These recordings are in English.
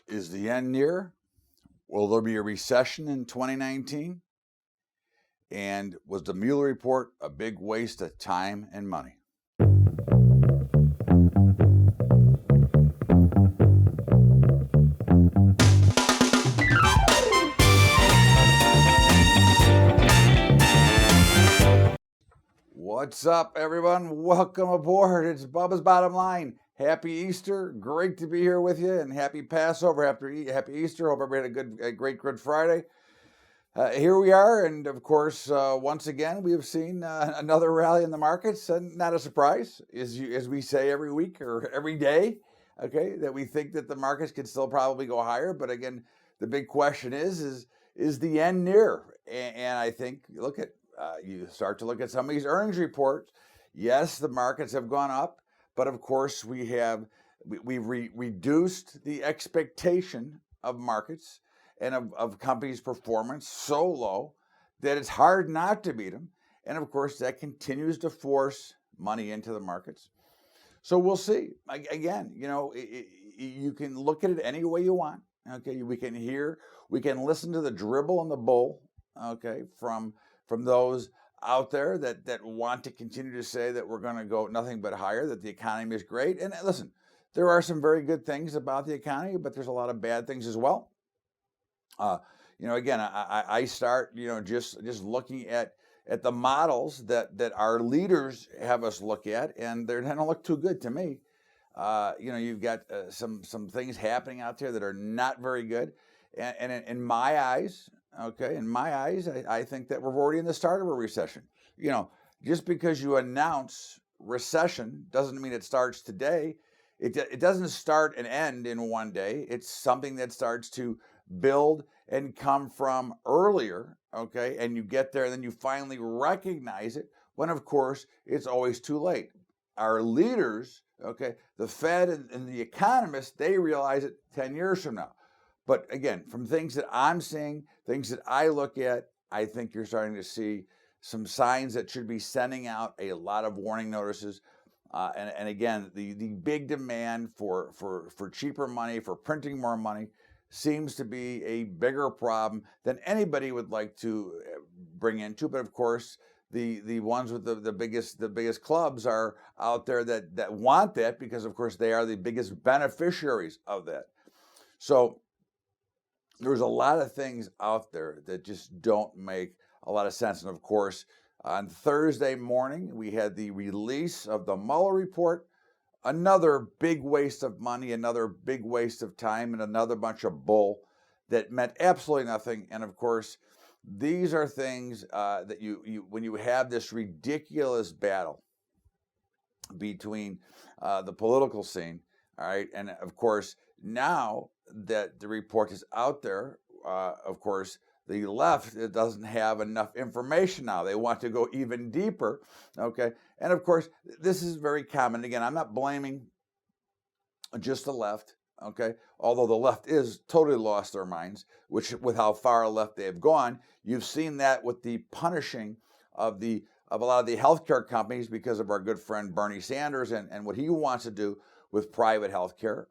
Is the end near? Will there be a recession in 2019? And was the Mueller Report a big waste of time and money? What's up, everyone? Welcome aboard. It's Bubba's Bottom Line. Happy Easter. Great to be here with you, and happy Passover. Happy Easter. Hope everybody had a great Good Friday. Here we are, and of course, once again, we have seen another rally in the markets, and not a surprise, as we say every week or every day, okay, that we think that the markets could still probably go higher. But again, the big question is the end near? And I think, you start to look at some of these earnings reports. Yes, the markets have gone up, but of course, we've reduced the expectation of markets and of companies' performance so low that it's hard not to beat them. And of course, that continues to force money into the markets. So we'll see. Again, you can look at it any way you want. Okay, we can listen to the dribble and the bull, okay, from those out there that want to continue to say that we're going to go nothing but higher, that the economy is great. And listen, there are some very good things about the economy, but there's a lot of bad things as well. Again, I start, just looking at the models that our leaders have us look at, and they don't look too good to me. You've got some things happening out there that are not very good, and in my eyes, I think that we're already in the start of a recession. Just because you announce recession doesn't mean it starts today. It doesn't start and end in one day. It's something that starts to build and come from earlier, okay? And you get there and then you finally recognize it when, of course, it's always too late. Our leaders, okay, the Fed and the economists, they realize it 10 years from now. But again, from things that I'm seeing, things that I look at, I think you're starting to see some signs that should be sending out a lot of warning notices. And again, the big demand for cheaper money, for printing more money, seems to be a bigger problem than anybody would like to bring into. But of course, the ones with the biggest clubs are out there that want that, because of course they are the biggest beneficiaries of that. So there's a lot of things out there that just don't make a lot of sense. And of course, on Thursday morning, we had the release of the Mueller Report. Another big waste of money, another big waste of time, and another bunch of bull that meant absolutely nothing. And of course, these are things that you when you have this ridiculous battle between the political scene, all right, and of course, now that the report is out there, of course, the left doesn't have enough information now. They want to go even deeper, okay? And of course, this is very common. Again, I'm not blaming just the left, okay? Although the left is totally lost their minds, which with how far left they have gone. You've seen that with the punishing of a lot of the healthcare companies because of our good friend Bernie Sanders and what he wants to do with private healthcare.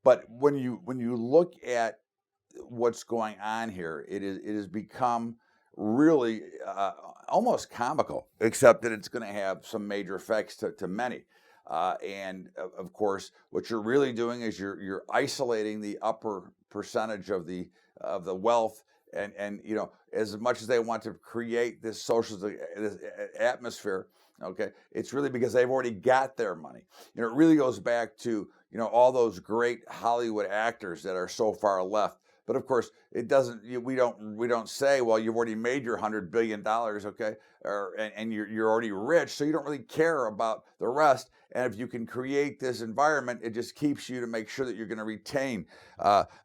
But when you look at what's going on here, it has become really almost comical, except that it's going to have some major effects to many. And of course, what you're really doing is you're isolating the upper percentage of the wealth, and as much as they want to create this social this atmosphere, okay, it's really because they've already got their money. It really goes back to all those great Hollywood actors that are so far left. But of course, it doesn't. We don't say, well, you've already made your $100 billion, okay, and you're already rich, so you don't really care about the rest. And if you can create this environment, it just keeps you to make sure that you're going to retain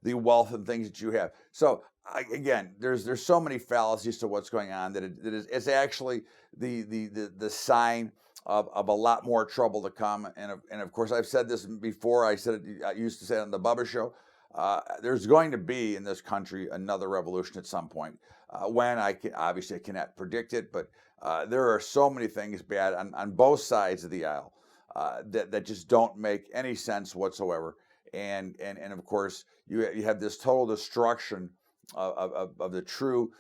the wealth and things that you have. So again, there's so many fallacies to what's going on that it's actually the sign of a lot more trouble to come. And of course, I've said this before. I used to say it on the Bubba Show. There's going to be in this country another revolution at some point. When I cannot predict it, but there are so many things bad on both sides of the aisle that just don't make any sense whatsoever. and of course you have this total destruction of the true,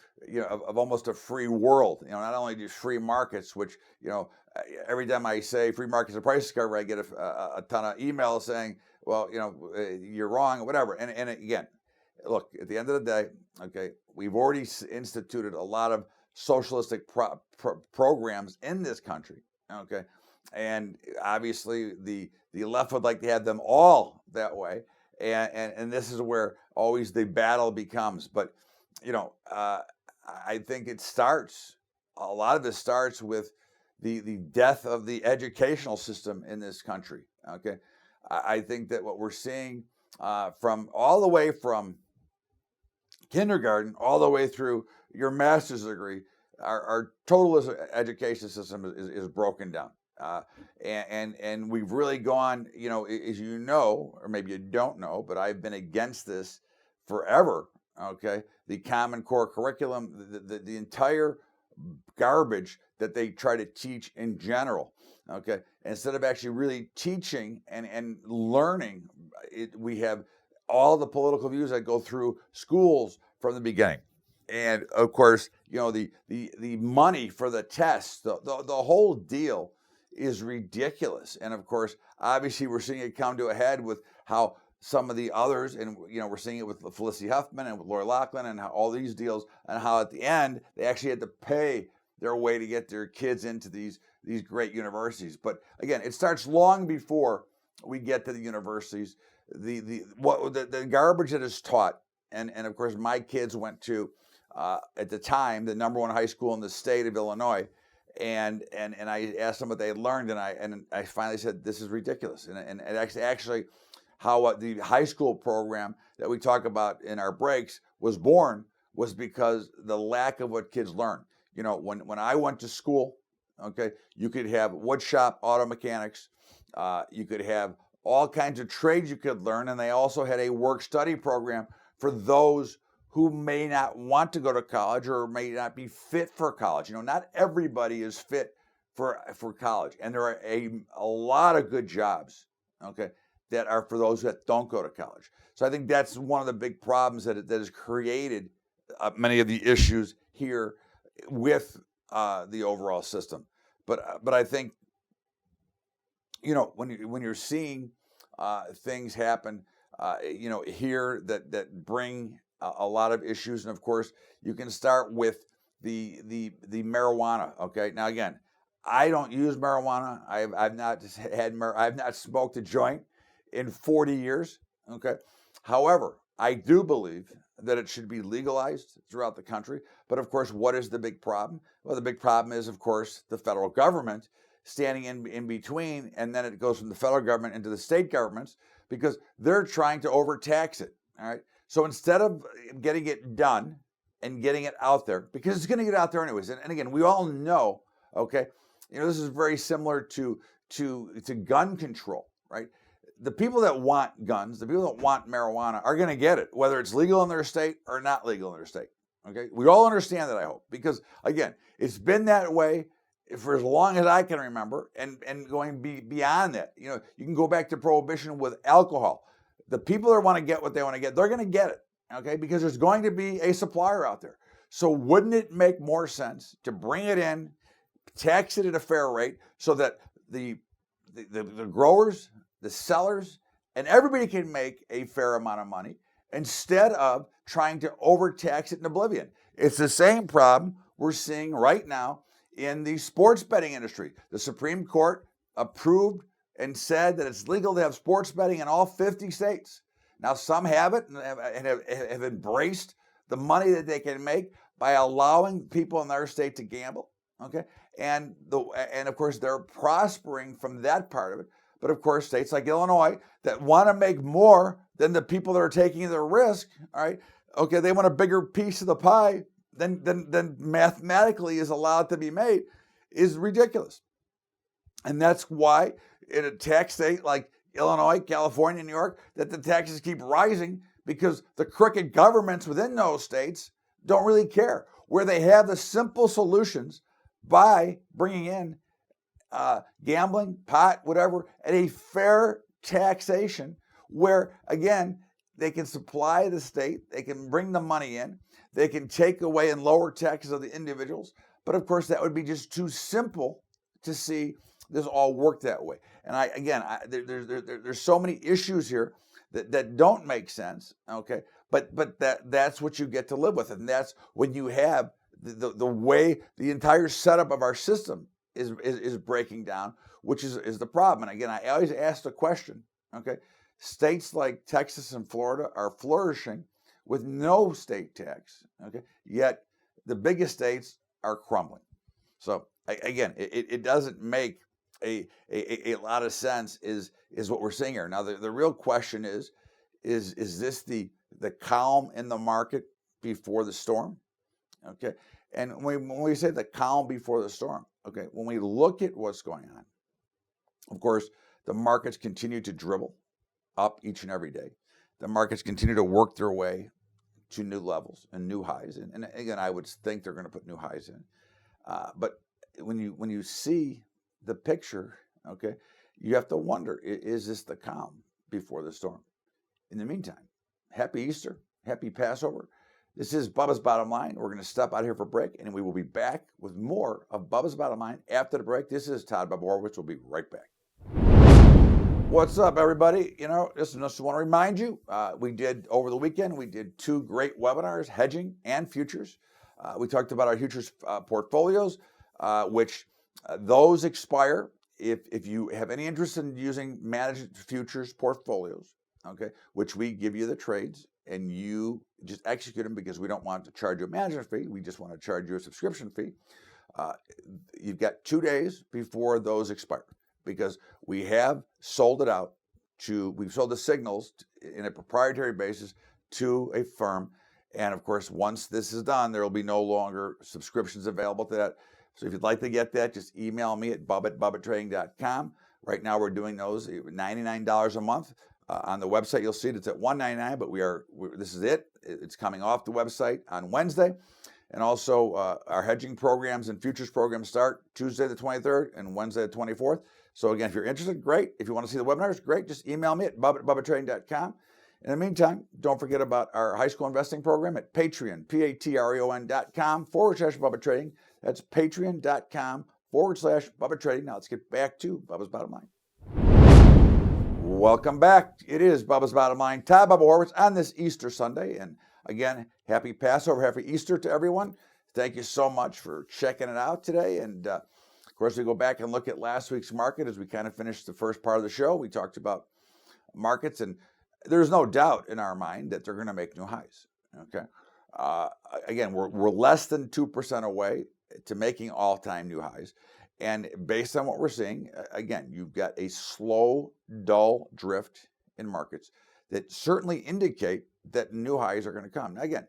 of almost a free world. Not only just free markets, which every time I say free markets and price discovery, I get a ton of emails saying, well, you're wrong or whatever. And again, look, at the end of the day, okay, we've already instituted a lot of socialistic programs in this country, okay, and obviously the left would like to have them all that way, and this is where always the battle becomes. But I think a lot of it starts with the death of the educational system in this country. Okay, I think that what we're seeing from all the way from kindergarten all the way through your master's degree, our total education system is broken down, and we've really gone, as you know, or maybe you don't know, but I've been against this forever. Okay, the Common Core curriculum, the entire garbage that they try to teach in general. Okay, instead of actually really teaching and learning, we have all the political views that go through schools from the beginning. And of course, the money for the tests, the whole deal is ridiculous. And of course, obviously we're seeing it come to a head with how some of the others, and we're seeing it with Felicity Huffman and with Lori Loughlin and how all these deals, and how at the end they actually had to pay their way to get their kids into these great universities. But again, it starts long before we get to the universities. The garbage that is taught, and of course my kids went to at the time the #1 high school in the state of Illinois, and I asked them what they had learned, and I finally said, this is ridiculous. And actually how the high school program that we talk about in our breaks was born was because the lack of what kids learn. When I went to school, okay, you could have wood shop, auto mechanics, you could have all kinds of trades you could learn, and they also had a work-study program for those who may not want to go to college or may not be fit for college. Not everybody is fit for college, and there are a lot of good jobs, okay, that are for those that don't go to college. So I think that's one of the big problems that has created many of the issues here with the overall system. But I think, when you're seeing things happen, here that bring a lot of issues, and of course you can start with the marijuana. Okay, now again, I don't use marijuana. I've not smoked a joint in 40 years. Okay, however, I do believe that it should be legalized throughout the country. But of course, what is the big problem? Well, the big problem is, of course, the federal government standing in between, and then it goes from the federal government into the state governments because they're trying to overtax it. All right. So instead of getting it done and getting it out there, because it's going to get out there anyways. And again, we all know, okay, this is very similar to gun control, right? The people that want guns, the people that want marijuana are going to get it, whether it's legal in their state or not legal in their state. Okay, we all understand that, I hope, because again, it's been that way for as long as I can remember, and going beyond that. You can go back to prohibition with alcohol. The people that want to get what they want to get, they're going to get it, okay, because there's going to be a supplier out there. So wouldn't it make more sense to bring it in, tax it at a fair rate, so that the growers, the sellers, and everybody can make a fair amount of money instead of trying to overtax it in oblivion? It's the same problem we're seeing right now in the sports betting industry. The Supreme Court approved and said that it's legal to have sports betting in all 50 states. Now, some have it and have embraced the money that they can make by allowing people in their state to gamble. Okay, and of course they're prospering from that part of it. But of course, states like Illinois that want to make more than the people that are taking the risk, all right, okay, they want a bigger piece of the pie than mathematically is allowed to be made, is ridiculous. And that's why in a tax state like Illinois, California, New York, that the taxes keep rising, because the crooked governments within those states don't really care, where they have the simple solutions by bringing in gambling, pot, whatever, at a fair taxation where, again, they can supply the state, they can bring the money in, they can take away and lower taxes of the individuals. But of course, that would be just too simple to see this all work that way. And there's so many issues here that don't make sense. Okay, but that's what you get to live with, and that's when you have the way the entire setup of our system is breaking down, which is the problem. And again, I always ask the question. Okay, states like Texas and Florida are flourishing with no state tax. Okay, yet the biggest states are crumbling. So again, it doesn't make a lot of sense is what we're seeing here. Now, the real question is this the calm in the market before the storm? Okay, and when we say the calm before the storm, okay, when we look at what's going on, of course, the markets continue to dribble up each and every day. The markets continue to work their way to new levels and new highs. And again, I would think they're going to put new highs in. But when you see the picture, okay, you have to wonder, is this the calm before the storm? In the meantime, happy Easter, happy Passover. This is Bubba's Bottom Line. We're going to step out here for a break, and we will be back with more of Bubba's Bottom Line after the break. This is Todd Bubba Horowitz. We'll be right back. What's up, everybody? Just want to remind you, we did over the weekend, we did 2 great webinars, hedging and futures. We talked about our futures portfolios, which those expire if you have any interest in using managed futures portfolios, okay, which we give you the trades and you just execute them because we don't want to charge you a management fee. We just want to charge you a subscription fee. You've got 2 days before those expire, because we have sold it out we've sold the signals in a proprietary basis to a firm. And of course, once this is done, there will be no longer subscriptions available to that. So if you'd like to get that, just email me at bubba@bubbatrading.com. Right now, we're doing those $99 a month. On the website, you'll see it's at $199, but this is it. It's coming off the website on Wednesday. And also, our hedging programs and futures programs start Tuesday the 23rd and Wednesday the 24th. So again, if you're interested, great. If you want to see the webinars, great. Just email me at bubba@bubbatrading.com. In the meantime, don't forget about our high school investing program at Patreon, patreon.com/Bubba Trading. That's patreon.com/Bubba Trading. Now let's get back to Bubba's Bottom Line. Welcome back. It is Bubba's Bottom Line. Todd Bubba Horowitz on this Easter Sunday. And again, happy Passover, happy Easter to everyone. Thank you so much for checking it out today. And of course, we go back and look at last week's market as we kind of finished the first part of the show. We talked about markets, and there's no doubt in our mind that they're going to make new highs. Okay. Again, we're less than 2% away to making all-time new highs. And based on what we're seeing, again, you've got a slow, dull drift in markets that certainly indicate that new highs are going to come. Now, again,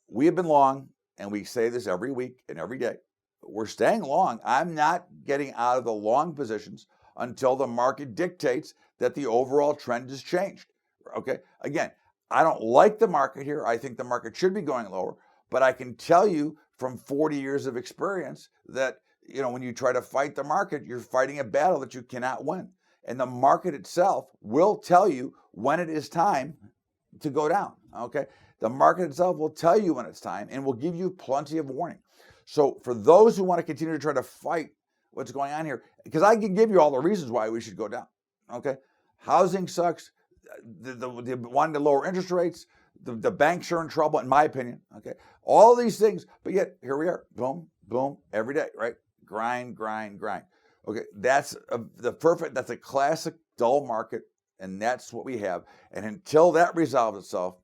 we have been long, and we say this every week and every day. We're staying long. I'm not getting out of the long positions until the market dictates that the overall trend has changed. Okay. Again, I don't like the market here. I think the market should be going lower, but I can tell you from 40 years of experience that, when you try to fight the market, you're fighting a battle that you cannot win. And the market itself will tell you when it is time to go down. Okay. The market itself will tell you when it's time and will give you plenty of warning. So for those who want to continue to try to fight what's going on here, because I can give you all the reasons why we should go down. Okay. Housing sucks. The wanting to lower interest rates. The banks are in trouble, in my opinion. Okay. All these things, but yet here we are. Boom, boom, every day, right? Grind, grind, grind. Okay. That's a classic dull market, and that's what we have. And until that resolves itself,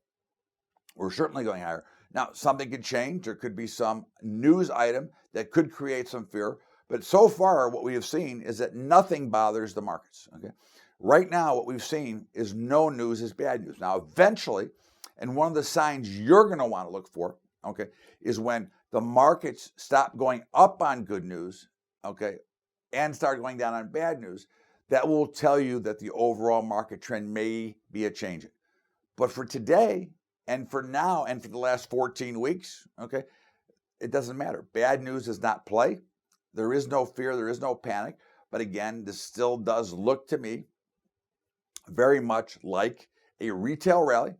we're certainly going higher. Now, something could change. There could be some news item that could create some fear. But so far, what we have seen is that nothing bothers the markets. Okay. Right now, what we've seen is no news is bad news. Now, eventually, and one of the signs you're going to want to look for, okay, is when the markets stop going up on good news, okay, and start going down on bad news. That will tell you that the overall market trend may be a change. But for today, and for now, and for the last 14 weeks, okay, it doesn't matter. Bad news does not play. There is no fear. There is no panic. But again, this still does look to me very much like a retail rally,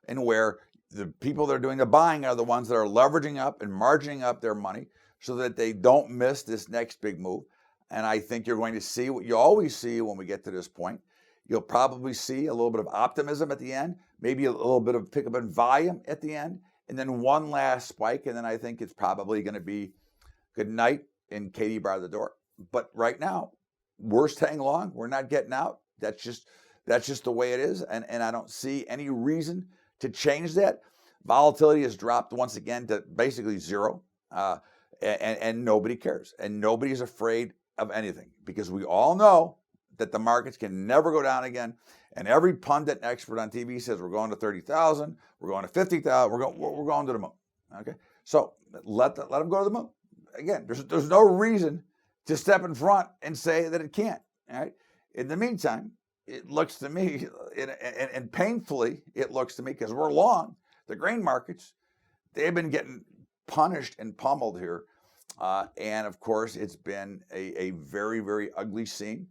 and where the people that are doing the buying are the ones that are leveraging up and margining up their money so that they don't miss this next big move. And I think you're going to see what you always see when we get to this point. You'll probably see a little bit of optimism at the end, maybe a little bit of pickup in volume at the end, and then one last spike. And then I think it's probably going to be good night and Katie bar the door. But right now, we're staying long. We're not getting out. That's just the way it is. And I don't see any reason to change that. Volatility has dropped once again to basically zero. And nobody cares. And nobody's afraid of anything, because we all know that the markets can never go down again. And every pundit and expert on TV says we're going to 30,000, we're going to 50,000, we're going to the moon. Okay, so let them go to the moon. Again, there's no reason to step in front and say that it can't. All right. In the meantime, it looks to me, and painfully, it looks to me, because we're long, the grain markets, they've been getting punished and pummeled here. And of course, it's been a very, very ugly scene.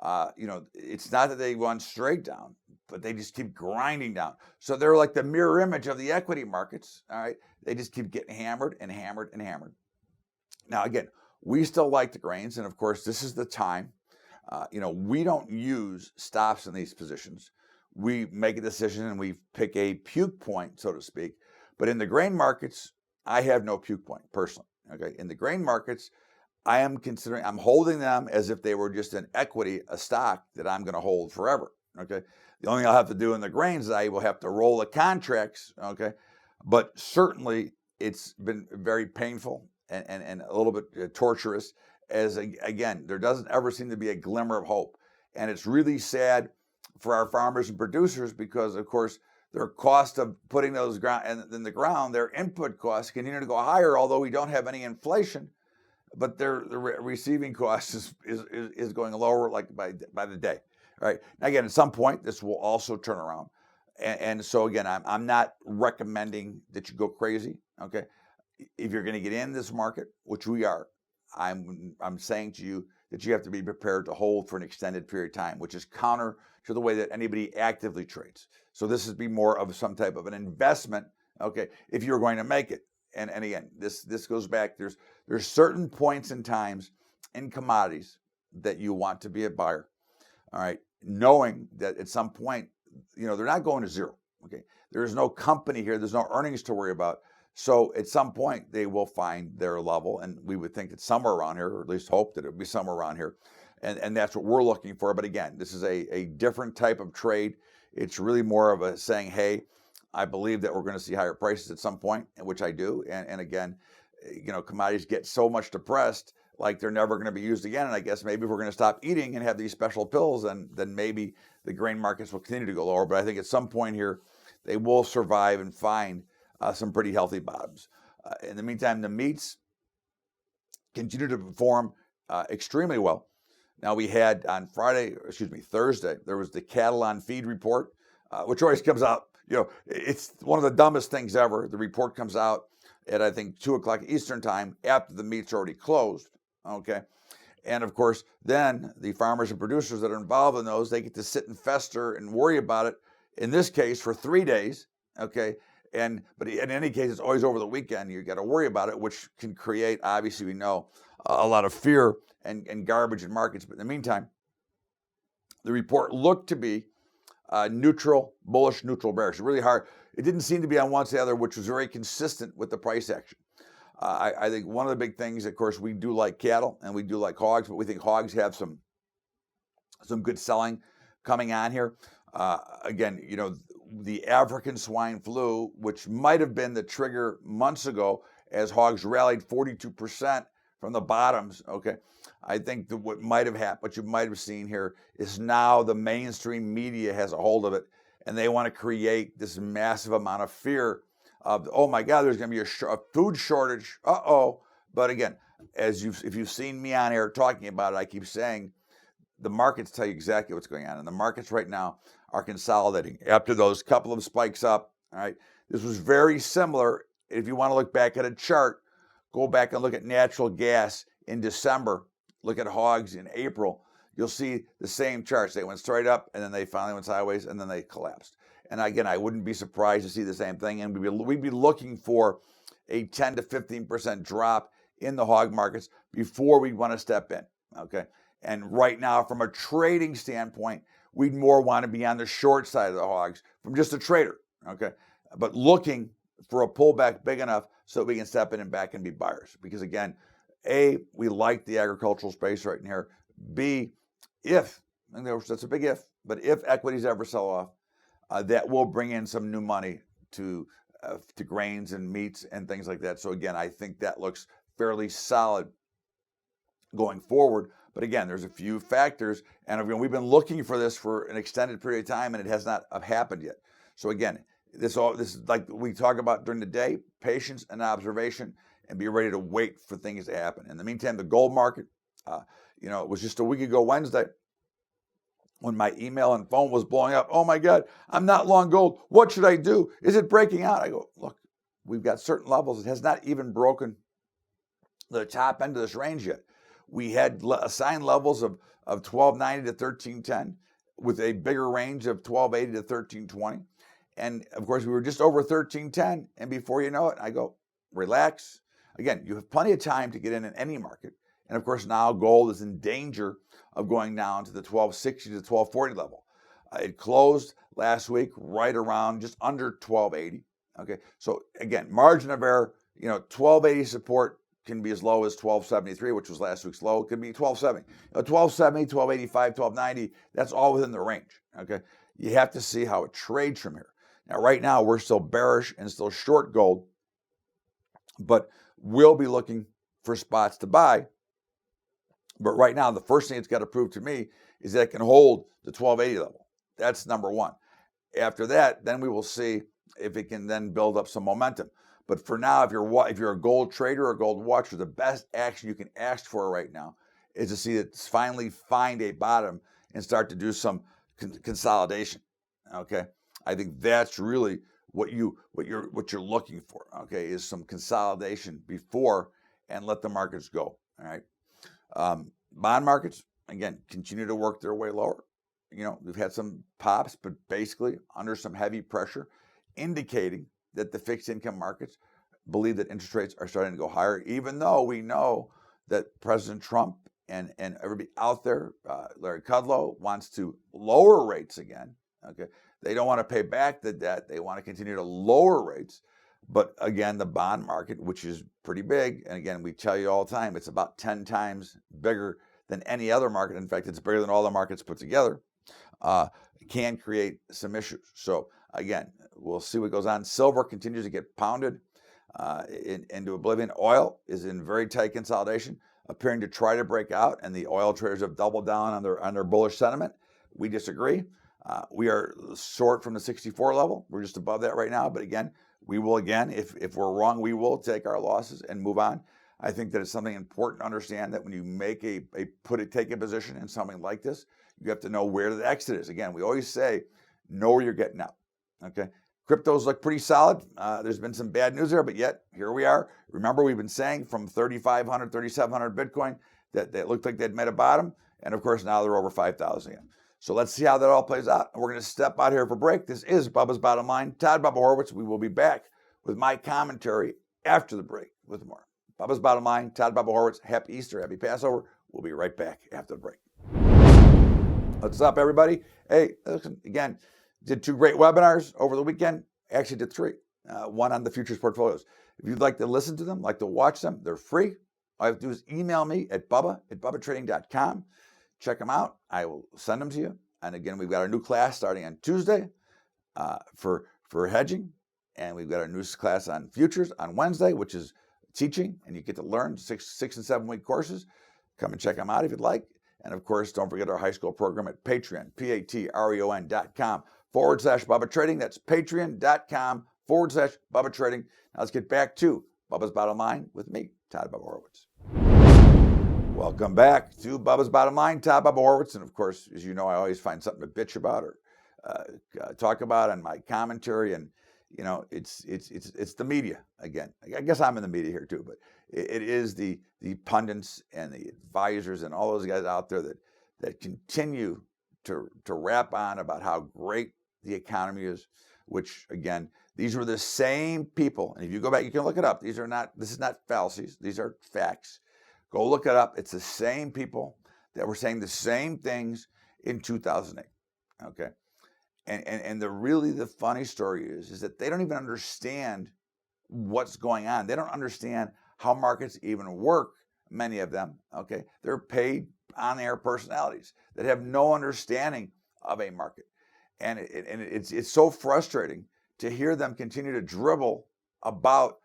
It's not that they run straight down, but they just keep grinding down. So they're like the mirror image of the equity markets. All right. They just keep getting hammered and hammered and hammered. Now, again, we still like the grains. And of course, this is the time. We don't use stops in these positions. We make a decision and we pick a puke point, so to speak. But in the grain markets, I have no puke point personally. Okay. In the grain markets, I'm holding them as if they were just an equity, a stock that I'm going to hold forever. Okay. The only thing I'll have to do in the grains is I will have to roll the contracts. Okay. But certainly it's been very painful and a little bit torturous, as again, there doesn't ever seem to be a glimmer of hope. And it's really sad for our farmers and producers, because of course their cost of putting those in the ground, their input costs continue to go higher, although we don't have any inflation. But the receiving cost is going lower, like by the day. All right. Now, again, at some point, this will also turn around. And so, again, I'm not recommending that you go crazy. Okay. If you're going to get in this market, which we are, I'm saying to you that you have to be prepared to hold for an extended period of time, which is counter to the way that anybody actively trades. So this would be more of some type of an investment. Okay. If you're going to make it. And again, this goes back. There's certain points and times in commodities that you want to be a buyer. All right, knowing that at some point, they're not going to zero. Okay, there's no company here. There's no earnings to worry about. So at some point, they will find their level, and we would think it's somewhere around here, or at least hope that it would be somewhere around here, and that's what we're looking for. But again, this is a different type of trade. It's really more of a saying, hey, I believe that we're going to see higher prices at some point, which I do. And again, commodities get so much depressed, like they're never going to be used again. And I guess maybe if we're going to stop eating and have these special pills, then maybe the grain markets will continue to go lower. But I think at some point here, they will survive and find some pretty healthy bottoms. In the meantime, the meats continue to perform extremely well. Now, we had on Thursday, there was the cattle on feed report, which always comes out. It's one of the dumbest things ever. The report comes out at, I think, 2 o'clock Eastern time after the meat's already closed. Okay. And of course, then the farmers and producers that are involved in those, they get to sit and fester and worry about it, in this case, for 3 days. Okay. But in any case, it's always over the weekend. You got to worry about it, which can create, obviously, we know, a lot of fear and garbage in markets. But in the meantime, the report looked to be neutral, bullish, neutral, bearish. Really hard. It didn't seem to be on one side or the other, which was very consistent with the price action. I think one of the big things, of course, we do like cattle and we do like hogs, but we think hogs have some good selling coming on here. Again, the African swine flu, which might have been the trigger months ago as hogs rallied 42% from the bottoms. Okay. I think that what you might have seen here is now the mainstream media has a hold of it, and they want to create this massive amount of fear of, oh my God, there's going to be a food shortage. But again, if you've seen me on air talking about it, I keep saying the markets tell you exactly what's going on, and the markets right now are consolidating after those couple of spikes up. All right, this was very similar. If you want to look back at a chart, go back and look at natural gas in December. Look at hogs in April. you'll see the same charts. They went straight up, and then they finally went sideways, and then they collapsed. And again, I wouldn't be surprised to see the same thing, and we'd be looking for a 10 to 15% drop in the hog markets before we'd want to step in, okay? And right now, from a trading standpoint, we'd more want to be on the short side of the hogs from just a trader, okay? But looking for a pullback big enough so that we can step in and back and be buyers. Because again, A, we like the agricultural space right in here. B, if, and that's a big if, but if equities ever sell off, that will bring in some new money to grains and meats and things like that. So again, I think that looks fairly solid going forward. But again, there's a few factors, and we've been looking for this for an extended period of time, and it has not happened yet. So again, this is like we talk about during the day: patience and observation, and be ready to wait for things to happen. In the meantime, the gold market, it was just a week ago Wednesday when my email and phone was blowing up. Oh my God, I'm not long gold. What should I do? Is it breaking out? I go, look, we've got certain levels. It has not even broken the top end of this range yet. We had assigned levels of 1290 to 1310 with a bigger range of 1280 to 1320. And of course, we were just over 1310. And before you know it, I go, relax. Again, you have plenty of time to get in any market. And of course, now gold is in danger of going down to the 1260 to 1240 level. It closed last week right around just under 1280. Okay, so again, margin of error, 1280 support can be as low as 1273, which was last week's low. It could be 1270. 1270, 1285, 1290, that's all within the range. Okay, you have to see how it trades from here. Now, right now, we're still bearish and still short gold, but we'll be looking for spots to buy. But right now, the first thing it's got to prove to me is that it can hold the 1280 level. That's number one. After that, then we will see if it can then build up some momentum. But for now, if you're a gold trader or a gold watcher, the best action you can ask for right now is to see it finally find a bottom and start to do some consolidation. Okay, I think that's really what you're looking for. Okay, is some consolidation before and let the markets go. All right. Bond markets, again, continue to work their way lower. We've had some pops, but basically under some heavy pressure, indicating that the fixed income markets believe that interest rates are starting to go higher, even though we know that President Trump and everybody out there, Larry Kudlow, wants to lower rates again. Okay, they don't want to pay back the debt. They want to continue to lower rates. But again, the bond market, which is pretty big, and again, we tell you all the time, it's about 10 times bigger than any other market. In fact, it's bigger than all the markets put together, can create some issues. So again, we'll see what goes on. Silver continues to get pounded into oblivion. Oil is in very tight consolidation, appearing to try to break out, and the oil traders have doubled down on their bullish sentiment. We disagree. We are short from the 64 level. We're just above that right now. But again, we will if we're wrong, we will take our losses and move on. I think that it's something important to understand that when you make take a position in something like this, you have to know where the exit is. Again, we always say, know where you're getting out. Okay. Cryptos look pretty solid. There's been some bad news there, but yet here we are. Remember, we've been saying from 3,500, 3,700 Bitcoin that it looked like they'd made a bottom. And of course, now they're over 5,000 again. So let's see how that all plays out. And we're going to step out here for break. This is Bubba's Bottom Line. Todd Bubba Horowitz. We will be back with my commentary after the break with more. Bubba's Bottom Line. Todd Bubba Horowitz. Happy Easter. Happy Passover. We'll be right back after the break. What's up, everybody? Hey, listen, again, did 2 great webinars over the weekend. Actually did 3. One on the futures portfolios. If you'd like to listen to them, like to watch them, they're free. All you have to do is email me at bubba@bubbatrading.com. Check them out. I will send them to you. And again, we've got our new class starting on Tuesday for hedging. And we've got our new class on futures on Wednesday, which is teaching. And you get to learn 6 and 7 week courses. Come and check them out if you'd like. And of course, don't forget our high school program at Patreon, patreon.com/Bubba Trading. That's patreon.com/Bubba Trading. Now let's get back to Bubba's Bottom Line with me, Todd Bubba Horowitz. Welcome back to Bubba's Bottom Line, Todd Bubba Horowitz. And of course, as you know, I always find something to bitch about or talk about in my commentary. And, it's the media again. I guess I'm in the media here too, but it is the pundits and the advisors and all those guys out there that that continue to rap on about how great the economy is, which again, these were the same people. And if you go back, you can look it up. This is not fallacies. These are facts. Go look it up. It's the same people that were saying the same things in 2008. Okay. And the funny story is that they don't even understand what's going on. They don't understand how markets even work, many of them. Okay. They're paid on-air personalities that have no understanding of a market. And it's so frustrating to hear them continue to dribble about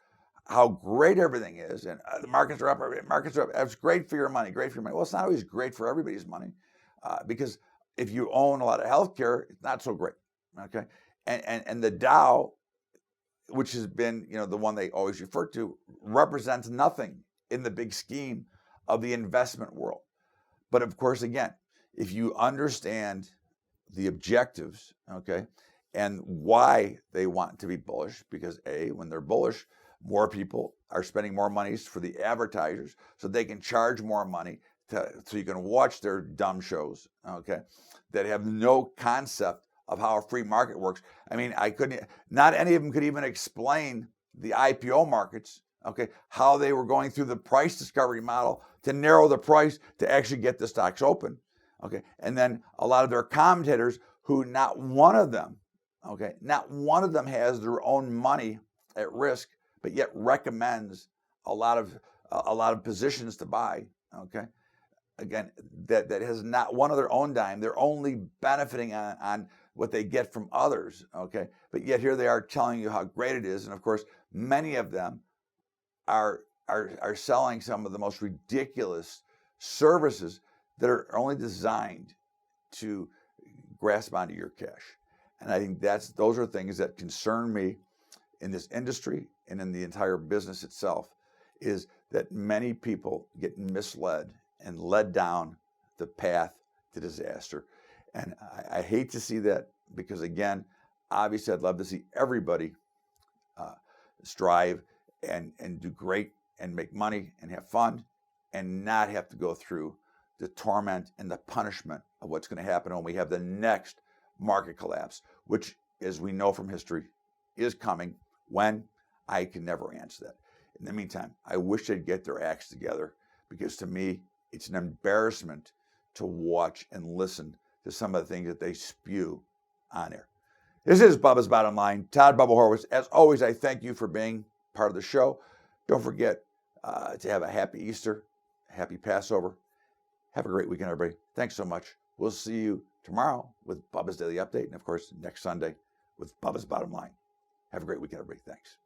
how great everything is, and the markets are up, markets are up. It's great for your money, great for your money. Well, it's not always great for everybody's money, because if you own a lot of healthcare, it's not so great. Okay, and the Dow, which has been the one they always refer to, represents nothing in the big scheme of the investment world. But of course, again, if you understand the objectives, okay, and why they want to be bullish, because when they're bullish, more people are spending more money for the advertisers, so they can charge more money so you can watch their dumb shows, okay, that have no concept of how a free market works. I mean, not any of them could even explain the IPO markets, okay, how they were going through the price discovery model to narrow the price to actually get the stocks open, okay. And then a lot of their commentators, who not one of them has their own money at risk, but yet recommends a lot of positions to buy, okay. Again, that has not one of their own dime. They're only benefiting on what they get from others, okay. But yet here they are telling you how great it is, and of course, many of them are selling some of the most ridiculous services that are only designed to grasp onto your cash. And I think those are things that concern me in this industry and in the entire business itself, is that many people get misled and led down the path to disaster. And I hate to see that, because again, obviously I'd love to see everybody strive and do great and make money and have fun, and not have to go through the torment and the punishment of what's going to happen when we have the next market collapse, which, as we know from history, is coming. When? I can never answer that. In the meantime, I wish they'd get their acts together, because to me, it's an embarrassment to watch and listen to some of the things that they spew on air. This is Bubba's Bottom Line. Todd Bubba Horowitz. As always, I thank you for being part of the show. Don't forget to have a happy Easter, happy Passover. Have a great weekend, everybody. Thanks so much. We'll see you tomorrow with Bubba's Daily Update, and of course, next Sunday with Bubba's Bottom Line. Have a great weekend, everybody. Thanks.